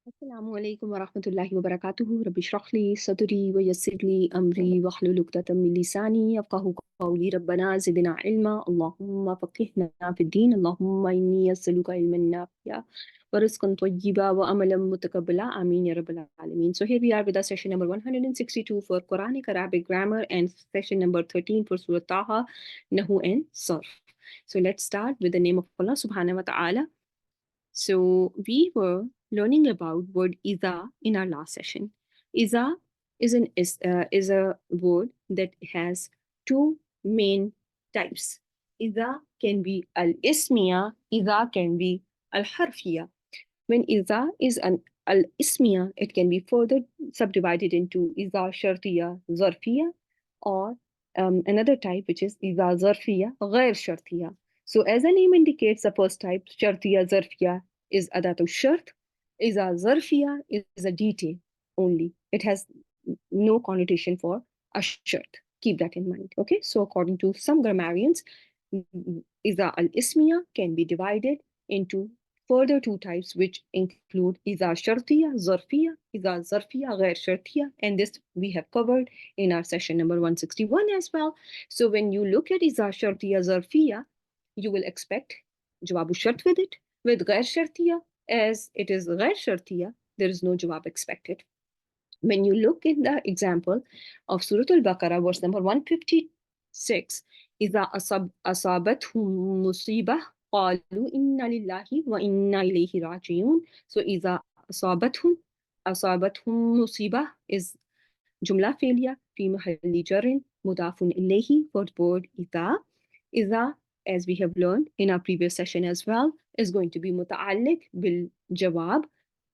السلام عليكم ورحمة الله وبركاته. رب اشرح لي صدري ويسر لي أمري واحلل عقدة من لساني يفقهوا قولي. ربنا زدنا علما، اللهم فقهنا في الدين، اللهم إني أسألك علما نافعا ورزقا طيبا وأملا متقبلا. آمين يا رب العالمين. So here we are with our session number 162 for Quranic Arabic grammar and session number 13 for Surah Taha, Nahu and Sarf. So let's start with the name of Allah subhanahu wa ta'ala. So we were learning about word "iza" in our last session. "Iza" is a word that has two main types. "Iza" can be al-ismiya, "iza" can be al-harfiya. When "iza" is an al-ismiya, it can be further subdivided into "iza shartiya zarfiya" or another type, which is "iza zarfiya ghair shartiya." So as the name indicates, the first type, shartiya zarfiya, is adatu shart. Iza zarfiya is a detail only. It has no connotation for a shart. Keep that in mind. Okay. So according to some grammarians, iza al-ismiya can be divided into further two types, which include iza shartiya zarfiya, iza zarfiya ghair shartiya, and this we have covered in our session number 161 as well. So when you look at iza shartiya zarfiya, you will expect jawabu shart with it. With ghair shartiya, as it is ghair shartiya, there is no jawab expected. When you look in the example of Surah Al-Baqarah, verse number 156, إِذَا أَصَابَتْهُم مُّصِيبَةٌ قَالُوا إِنَّا لِلَّهِ وَإِنَّا إِلَيْهِ رَاجِعُونَ. So إِذَا أصابتهم مصيبة is جملة فعلية في محل جر مضاف إليه for the word إذا. إذا, as we have learned in our previous session as well, is going to be متعلق بالجواب.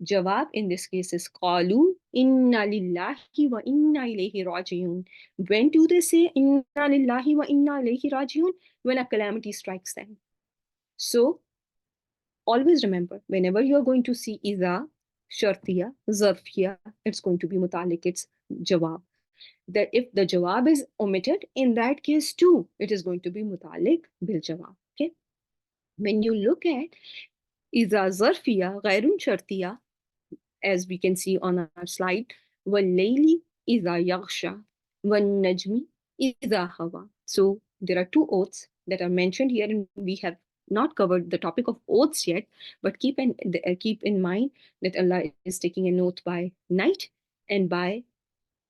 Jawab in this case is قالوا إنا لله وإنا إليه راجعون. When do they say إنا لله وإنا إليه راجعون? When a calamity strikes them. So always remember, whenever you're going to see إذا شرطية ظرفية, it's going to be متعلق, it's jawab. That if the jawab is omitted, in that case too, it is going to be mutalik bil jawab. Okay. When you look at iza zarfiya ghairun shartiya, as we can see on our slide, wallayli iza yaghsha wan najmi iza hawa. So there are two oaths that are mentioned here, and we have not covered the topic of oaths yet, but keep in mind that Allah is taking an oath by night and by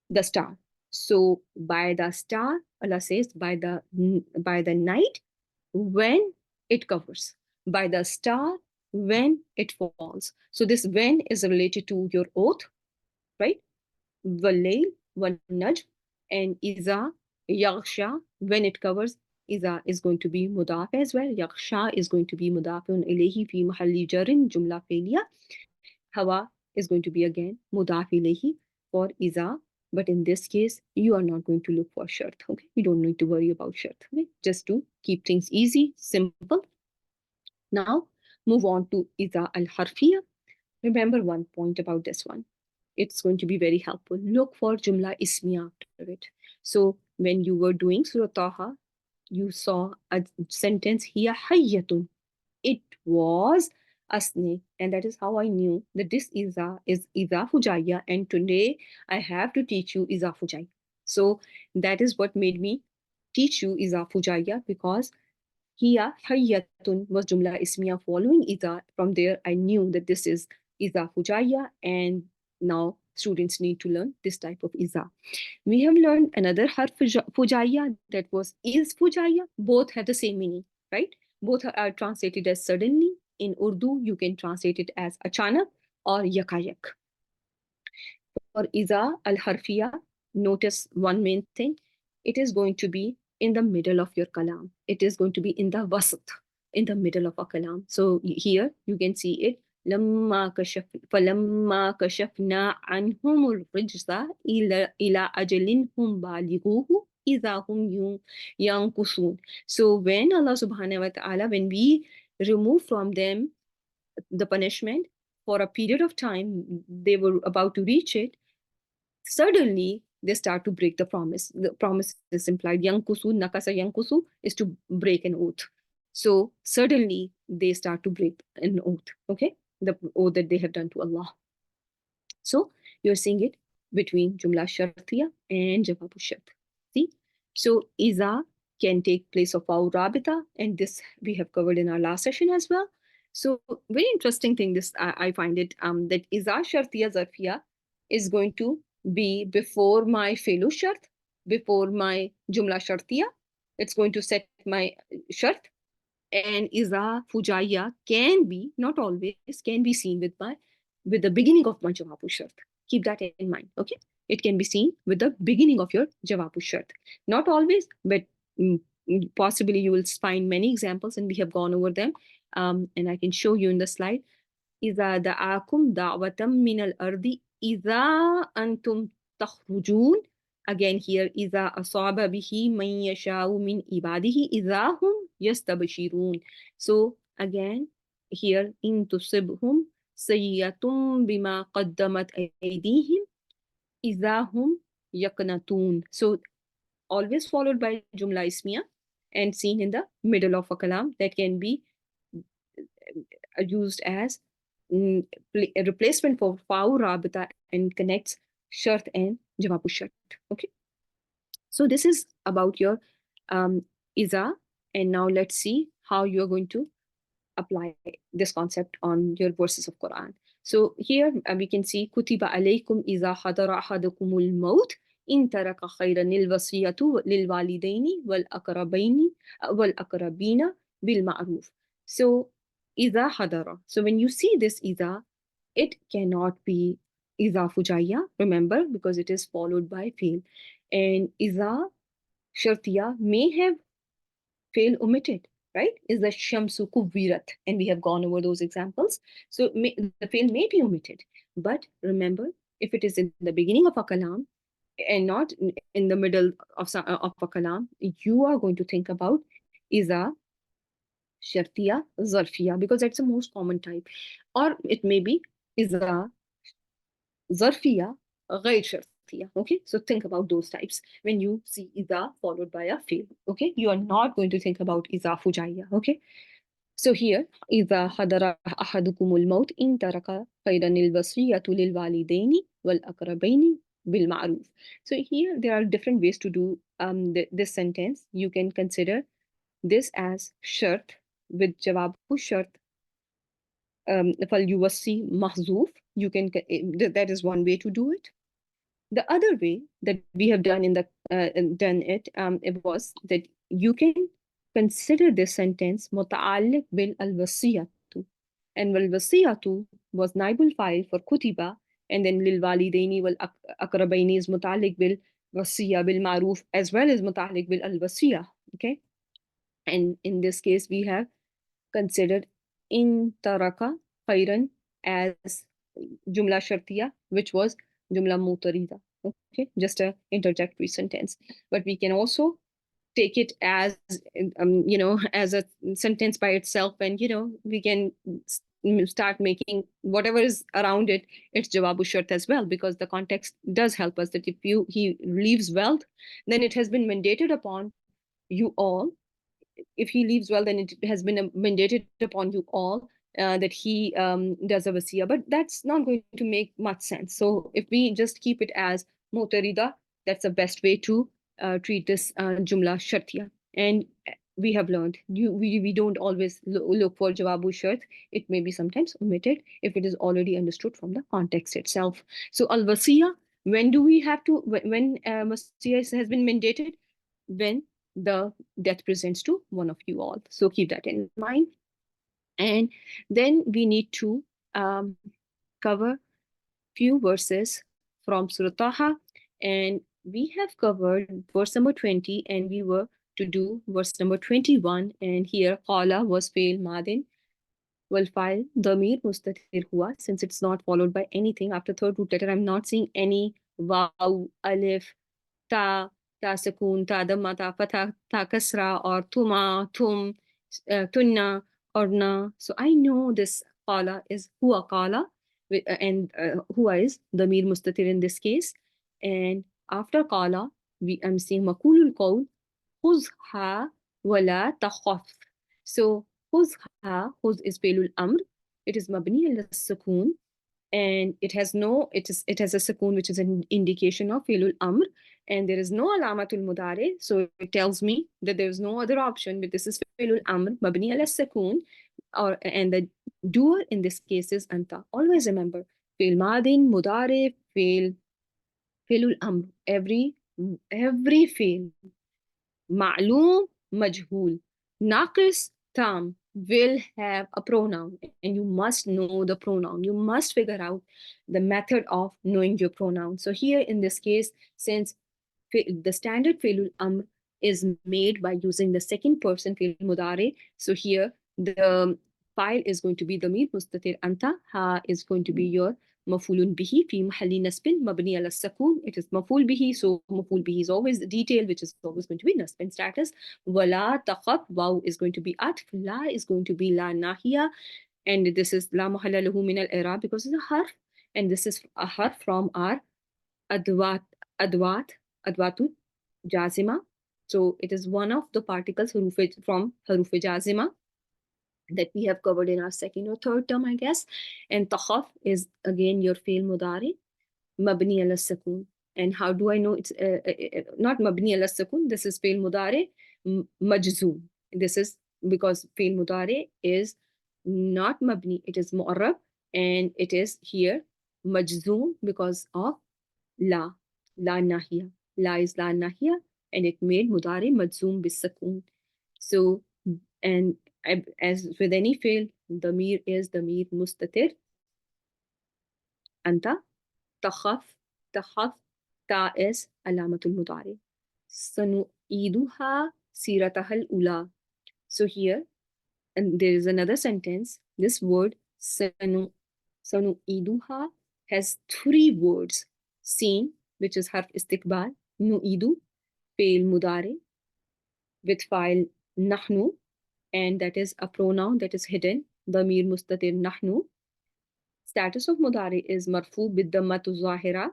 the star. So by the star, Allah says, by the night when it covers, by the star when it falls. So this when is related to your oath, right? Walayl, wan najm, and iza yaghsha, when it covers, iza is going to be mudaf as well. Yaghsha is going to be mudafun ilayhi fi mahalli jarin, jumla failya. Hawa is going to be again mudaf ilayhi for iza, but in this case you are not going to look for shart. Okay, you don't need to worry about shart. Okay, just to keep things easy, simple. Now move on to iza al harfiya. Remember one point about this one. It's going to be very helpful. Look for jumla ismiya after it. So when you were doing Surah Taha, you saw a sentence here, hayyatun. It was a snake, and that is how I knew that this iza is iza fujaya, and today I have to teach you iza fujaya. So that is what made me teach you iza fujaya, because here hayyatun was jumla ismiya following iza. From there I knew that this is iza fujaya, and now students need to learn this type of iza. We have learned another harf fujaya, that was is fujaya. Both have the same meaning, right? Both are translated as suddenly. In Urdu, you can translate it as achanak or yakayak. For iza al harfiya, notice one main thing. It is going to be in the middle of your kalam. It is going to be in the wasat, in the middle of a kalam. So here you can see it. فلما كشفنا عنهم الرجز إلى أجل هم بالغوه إذا هم ينكثون. So when Allah subhanahu wa ta'ala, when we remove from them the punishment for a period of time, they were about to reach it, suddenly they start to break the promise. The promise is implied. Yankusu, nakasa yankusu is to break an oath. So suddenly they start to break an oath, okay? The oath that they have done to Allah. So you're seeing it between Jumla Shartiya and Jawab Shart. See? So Iza can take place of our Rabita, and this we have covered in our last session as well. So very interesting thing, this I find it that Iza Shartiya Zarfiya is going to be before my Fi'lu Shart, before my Jumla Shartiya. It's going to set my Shart, and Iza Fujaiya can be, not always, can be seen with the beginning of my Jawabu Shart. Keep that in mind, okay? It can be seen with the beginning of your Jawabu Shart. Not always, but possibly you will find many examples, and we have gone over them. And I can show you in the slide. إذا دعاكم دعوة من الأرض إذا أنتم تخرجون. Again here إذا أصاب به من يشاء من عباده إذا هم يستبشرون. So again here إن تصبهم سيئة بما قدمت أيديهم إذا هم يقنطون. So always followed by Jumla Ismiya and seen in the middle of a kalam that can be used as a replacement for Fa'u Rabita and connects Shart and Jawabu Shart. Okay. So this is about your Iza. And now let's see how you're going to apply this concept on your verses of Quran. So here we can see Kutiba alaykum iza hadara ahadakumul maut in taraka khayran al-wasiyatu lil walidaini wal aqrabina bil ma'ruf. So iza hadara. So when you see this iza, it cannot be iza fujaiya, remember, because it is followed by fail. And iza shartiya may have fail omitted, right? Is the shamsu kuvirat, and we have gone over those examples. So the fail may be omitted, but remember, if it is in the beginning of a kalam and not in the middle of a kalam, you are going to think about iza shartiya zarfiya, because that's the most common type, or it may be iza zarfiya غير شرطية. Okay, so think about those types when you see إذا followed by a fail. Okay, you are not going to think about إذا فجائية. Okay, so here إذا حضر أحدكم الموت إن ترك خيرا الوصية للوالدين والأقربين بالمعروف. So here there are different ways to do this sentence. You can consider this as shart with jawab shart. فَلْيُوَصِّي mahzuf. You can that is one way to do it. The other way that we have done it was that you can consider this sentence متعلق بالوصية, and والوصية was naibul file for kutiba, and then للوالدين والأقربين is متعلق بالوصية بالمعروف as well as متعلق بالوصية. Okay, and in this case we have considered in taraka khayran as jumla shartiya, which was jumla mutarida. Okay, just a interjectory sentence. But we can also take it as as a sentence by itself, and we can start making whatever is around it its jawabu shart as well, because the context does help us that if he leaves wealth, then it has been mandated upon you all. If he leaves well, then it has been mandated upon you all that he does a wasiya. But that's not going to make much sense. So if we just keep it as mutarida, that's the best way to treat this jumla shartiya. And we have learned we don't always look for jawabu shart. It may be sometimes omitted if it is already understood from the context itself. So al wasiya, when do we have to, when wasiya has been mandated? When the death presents to one of you all. So keep that in mind. And then we need to cover few verses from Surah Taha, and we have covered verse number 20, and we were to do verse number 21, and here qala was fail madin wal file damir mustatir hua, since it's not followed by anything after third root letter. I'm not seeing any waw, alif, ta, سكون, ta dhamma, ta fathah, ta kasra, or tuma, tum, tunna, or na. So I know this qala is huwa qala, and huwa is damir mustatir in this case. And after qala, I'm seeing makulul qawl, khuzha wala takhaf. So khuzha, khuz is fi'lul amr. It is mabni al sukun, and it has a sukoon, which is an indication of fi'lul amr, and there is no alamatul mudari, so it tells me that there is no other option, but this is fi'lul amr mabni ala sukoon, and the doer in this case is anta. Always remember, fi'l madin, mudari, fi'lul amr, every fi'l ma'loom, majhul, naqis, tam will have a pronoun, and you must know the pronoun. You must figure out the method of knowing your pronoun. So here in this case, since the standard fi'lul amr is made by using the second person fi'l mudari, so here the file is going to be damir mustatir anta, ha is going to be your mafulun bihi fi mahalli nasbin mabni ala sakun. It is maful bihi, so maful bihi is always the detail, which is always going to be nasbin status. Wala taqab, waw is going to be atf, la is going to be la nahiya, and this is la mahalla lahu min al-i'rab because it's a harf, and this is a harf from our adwat adwatu jazima. So it is one of the particles from haruf jazima that we have covered in our second or third term, I guess. And takhaf is again your fi'l mudari mabni ala sakun. And how do I know it's not mabni ala sakun? This is fi'l mudari majzoom. This is because fi'l mudari is not mabni, it is mu'arrab, and it is here majzoom because of la nahiya. La is la nahiya, and it made mudari majzoom bis sakun. So, and as with any fi'l, damir is damir mustatir anta, takhaf, ta is alamatul mudari. Sanu'iduha siratahal ula. So here, and there is another sentence. This word sanu'iduha has three words. Seen, which is harf istiqbal, nu'idu, fi'l mudari, with file nahnu, and that is a pronoun that is hidden, damir mustatir nahnu. Status of mudari is marfu bid-dammatu zahira.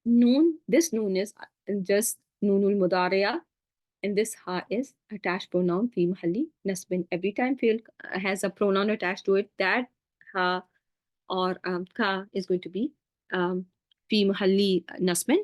Noon, this noon is just noonul mudariya, and this ha is attached pronoun fi mahalli nasbin. Every time fi'l has a pronoun attached to it, that ha or ka is going to be fi mahalli nasbin,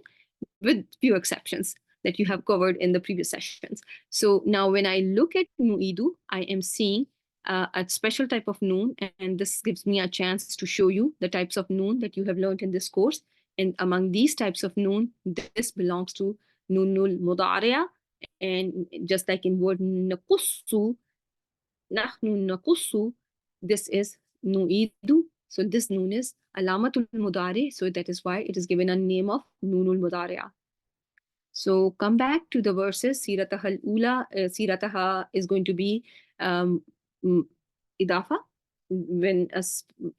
with few exceptions that you have covered in the previous sessions. So now when I look at nu'idu, I am seeing a special type of noon, and this gives me a chance to show you the types of noon that you have learned in this course. And among these types of noon, this belongs to noonul mudariya, and just like in word naqussu, nahnu naqussu, this is nu'idu. So this noon is alamatul mudari, so that is why it is given a name of noonul mudariya. So come back to the verses. Siratahal ula, sirataha is going to be idafa. When a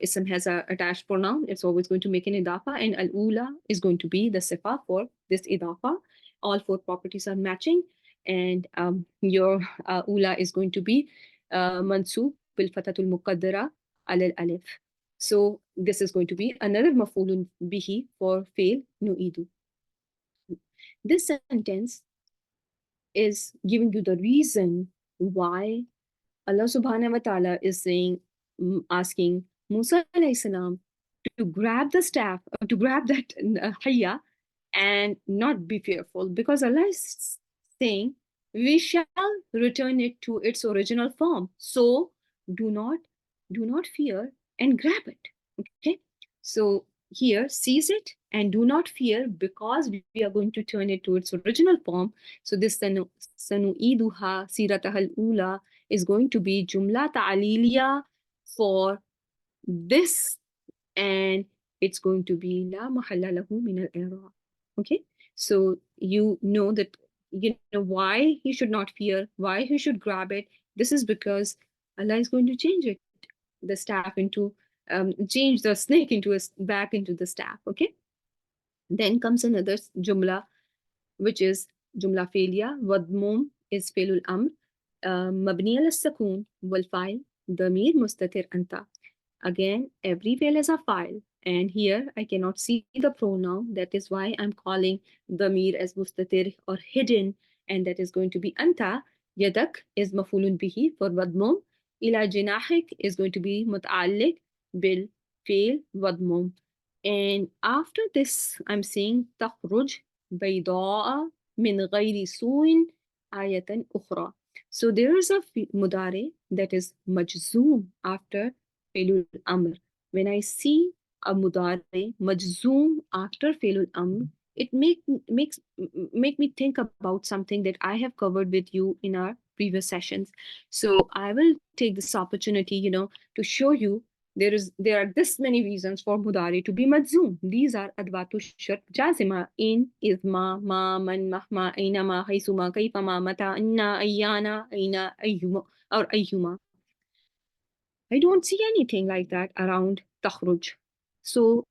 ism has a attached pronoun, it's always going to make an idafa, and al-ula is going to be the sifa for this idafa. All four properties are matching, and your ula is going to be mansub بالفتحةالمقدرة على الألف. So this is going to be another mafulun bihi for fail nu'idu. This sentence is giving you the reason why Allah subhanahu wa ta'ala is saying, asking Musa alayhi salam to grab the staff, to grab that hayya and not be fearful, because Allah is saying, we shall return it to its original form. So do not fear and grab it. Okay. So here, seize it and do not fear, because we are going to turn it to its original form. So this sanu'iduha siratahal ula is going to be jumla ta'aliliya for this, and it's going to be la mahalla lahu min al-i'rab. Okay, so you know that why he should not fear, why he should grab it. This is because Allah is going to change it, the staff into change the snake into back into the staff. Okay, then comes another jumla, which is jumla failure. Wadmum is failul amr mabni al sakun wal fa'il damir mustatir anta. Again, every fail is a file, and here I cannot see the pronoun. That is why I'm calling damir as mustatir or hidden, and that is going to be anta. Yadak is mafulun bihi for wadmum. Ila jinahik is going to be muta'alliq bil fail wadmum. And after this, I'm saying تخرج بيضاء من غير سوء آية أخرى. So there is a mudare that is majzoom after failul amr. When I see a mudare majzoom after failul amr, it make me think about something that I have covered with you in our previous sessions. So I will take this opportunity, to show you there are this many reasons for mudari to be majzoom. These are adwatu shart jazima in, izma, ma, man, mahma, aynama, haysuma, kayfama, mata, anna, ayyana, ayna, ayyuma, or ayyuma. I don't see anything like that around takhruj. So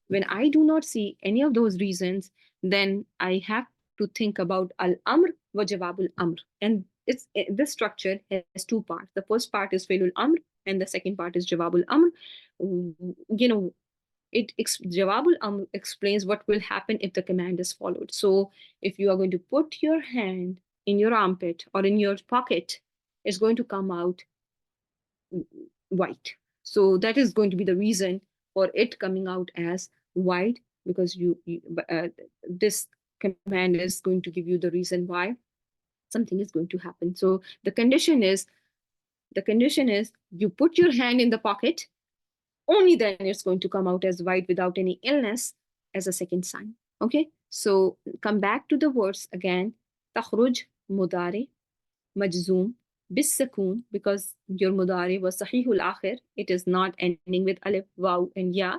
when I do not see any of those reasons, then I have to think about al-amr wa jawab al-amr. And this structure has two parts. The first part is failul amr, and the second part is jawab al-amr. Jawab al-amr explains what will happen if the command is followed. So if you are going to put your hand in your armpit or in your pocket, it's going to come out white. So that is going to be the reason for it coming out as white, because this command is going to give you the reason why something is going to happen. So the condition is you put your hand in the pocket, only then it's going to come out as white without any illness as a second sign. Okay, so come back to the words again. تخرج مضارع مجزوم بالسكون, because your mudari was sahih al-akhir. It is not ending with alif, waw, and ya.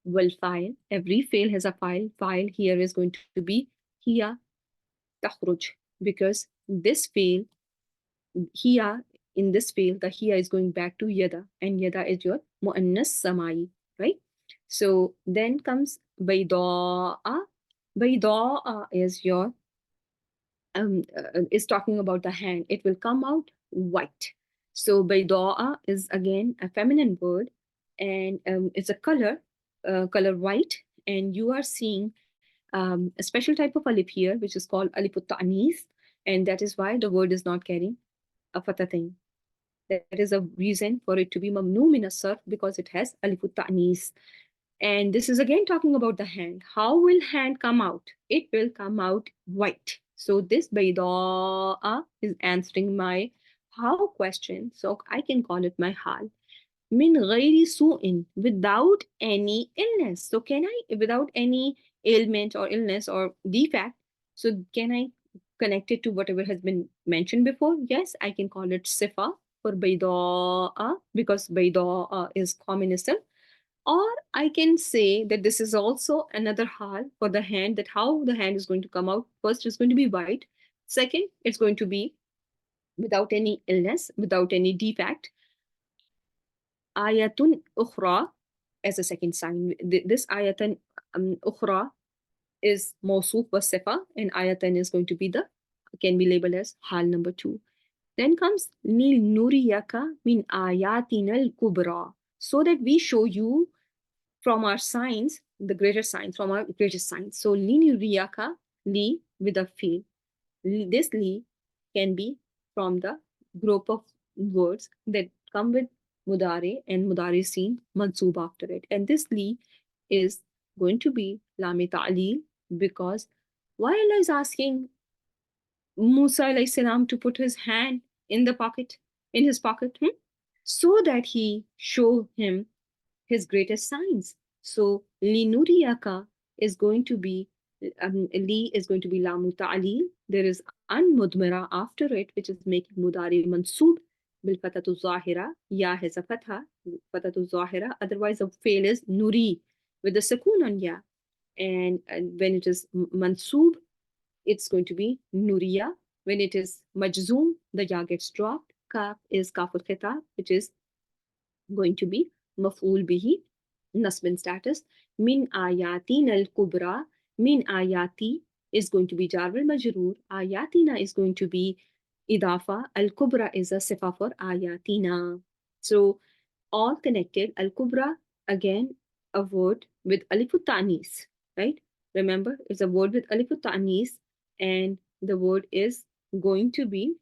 Wal file. Every fail has a file. File here is going to be hiya takhruj, because this fail, hiya, in this fail, the hiya is going back to yada, and yada is your mu'annas samai, right? So then comes bayda'a. Bayda'a is your is talking about the hand. It will come out white. So bayda'a is again a feminine word, and it's a color white, and you are seeing a special type of alif here, which is called alif al-ta'nith, and that is why the word is not carrying a fathah. That is a reason for it to be mamnu min as-sarf, because it has alif al-ta'nith. And this is again talking about the hand. How will hand come out? It will come out white. So this bayda'a is answering my how question. So I can call it my hal. Min ghairi su'in, without any illness. So can I, without any ailment or illness or defect, so can I connect it to whatever has been mentioned before? Yes, I can call it sifa for bayda'a, because bayda'a is common ism. Or I can say that this is also another hal for the hand, that how the hand is going to come out. First, it's going to be white. Second, it's going to be without any illness, without any defect. Ayatun ukhra as a second sign. This ayatan ukhra is mawsuf wa sifa, and ayatan is going to be can be labeled as hal number 2. Then comes nuriyaka min ayatina al-kubra, so that we show you from our signs, the greater signs, from our greatest signs. So linuriyaka, li with a fi'l. This li can be from the group of words that come with mudare, and mudare seen mansoob after it. And this li is going to be lam ta'lil, because why Allah is asking Musa alayhi salam to put his hand in his pocket, so that he show him his greatest signs. So linuriyaka is going to be li is going to be lamu ta'lil. There is an mudmira after it, which is making mudari mansoob بالفتحةالظاهرة. Ya has a fatha, fathatul-zahira. Otherwise, the fail is nuri with the sukoon on ya. And when it is mansoob, it's going to be nuriya. When it is majzoom, the ya gets dropped. Kaf is kaful khitab, which is going to be maf'ul bihi, nasbin status. Min ayatina al-kubra. Min ayati is going to be jarr al-majroor. Ayatina is going to be idafa. Al-kubra is a sifa for ayatina. So all connected. Al-kubra, again, a word with alif al-ta'nis, right? Remember, it's a word with alif al-ta'nis, and the word is going to be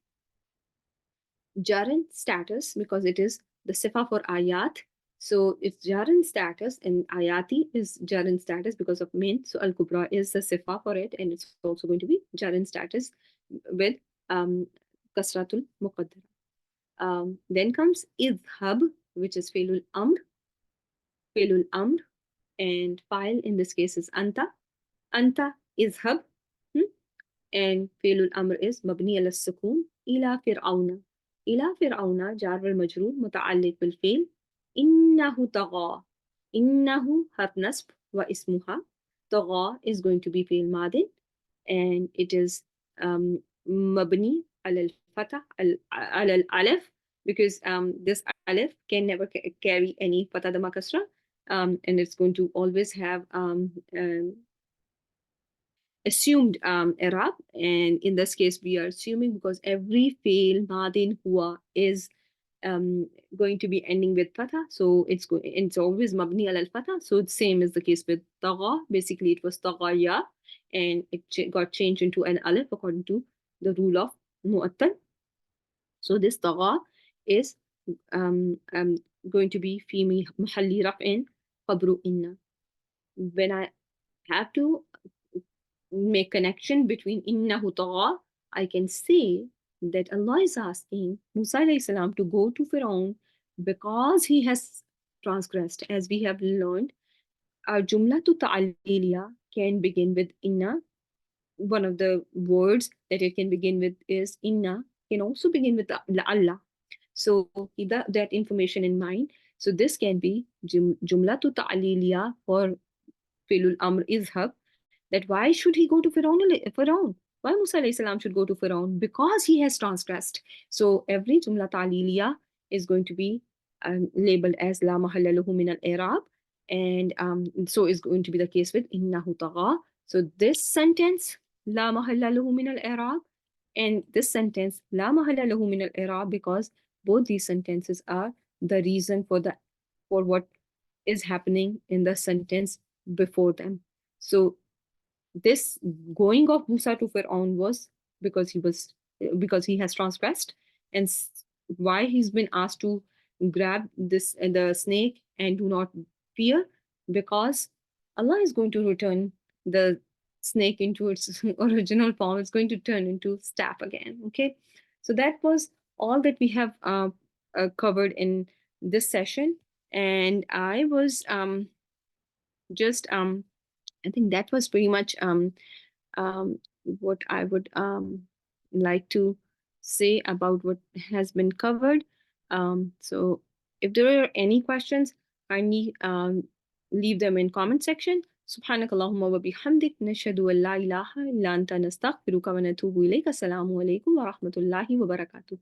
jarr status, because it is the sifa for ayat. So it's jarr status, and ayati is jarr status because of min. So al-kubra is the sifa for it, and it's also going to be jarr status with kasratul muqaddara. Then comes idhab, which is failul amr, and file in this case is anta idhab, and failul amr is mabni ala sukun ila fir'auna jar wal majrur muta'alliq bil fail innahu tagha. Innahu harf nasb wa ismuha. Tagha is going to be fail madin, and it is mabni ala al-fatah ala al-alif, because this alif can never carry any fatah dhamma kasra, and it's going to always have assumed i'rab, and in this case we are assuming because every fail madin huwa is going to be ending with fatha, so it's always mabni al fatha. So it's same as the case with tagha. Basically it was taghaya, and it got changed into an alif according to the rule of mu'attal. So this tagha is going to be fi mahalli raf'in qabru inna. When I have to make connection between innahu tagha, I can say that Allah is asking Musa alayhi salam to go to Pharaoh because he has transgressed. As we have learned, our jumla to ta'aliliya can begin with inna. One of the words that it can begin with is inna, can also begin with Allah. So keep that information in mind. So this can be jumla to ta'aliliya for filul amr izhab, that why should he go to Pharaoh? Why Musa alayhi salam should go to Pharaoh? Because he has transgressed. So every jumla ta'liliya is going to be labeled as la mahalla lahu min al-i'rab, and so is going to be the case with innahu tagha. So this sentence la mahalla lahu min al-i'rab, and this sentence la mahalla lahu min al-i'rab, because both these sentences are the reason for what is happening in the sentence before them. So this going of Musa to Pharaoh was because he has transgressed, and why he's been asked to grab the snake and do not fear, because Allah is going to return the snake into its original form. It's going to turn into staff again. Okay, so that was all that we have covered in this session, and I was just I think that was pretty much what I would like to say about what has been covered. So if there are any questions, kindly leave them in comment section. سبحانك اللهم وبحمدك نشهد أن لا إله إلا أنت نستغفرك ونتوب إليك. السلام عليكم ورحمة الله وبركاته.